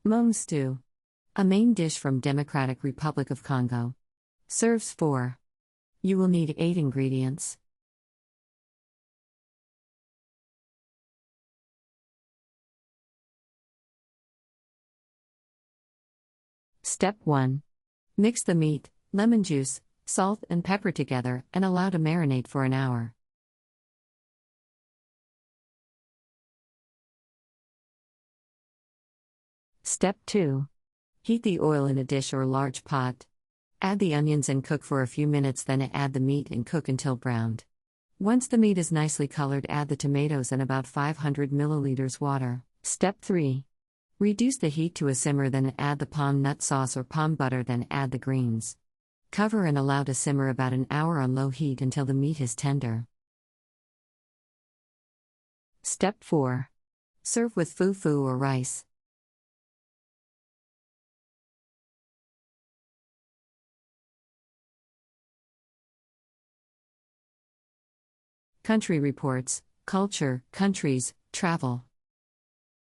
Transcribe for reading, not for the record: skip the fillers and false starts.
Moambé Stew. A main dish from Democratic Republic of Congo. Serves 4. You will need 8 ingredients. Step 1. Mix the meat, lemon juice, salt and pepper together and allow to marinate for an hour. Step 2. Heat the oil in a dish or large pot. Add the onions and cook for a few minutes, then add the meat and cook until browned. Once the meat is nicely colored, add the tomatoes and about 500 milliliters water. Step 3. Reduce the heat to a simmer, then add the palm nut sauce or palm butter, then add the greens. Cover and allow to simmer about an hour on low heat until the meat is tender. Step 4. Serve with fufu or rice. Country Reports, Culture, Countries, Travel.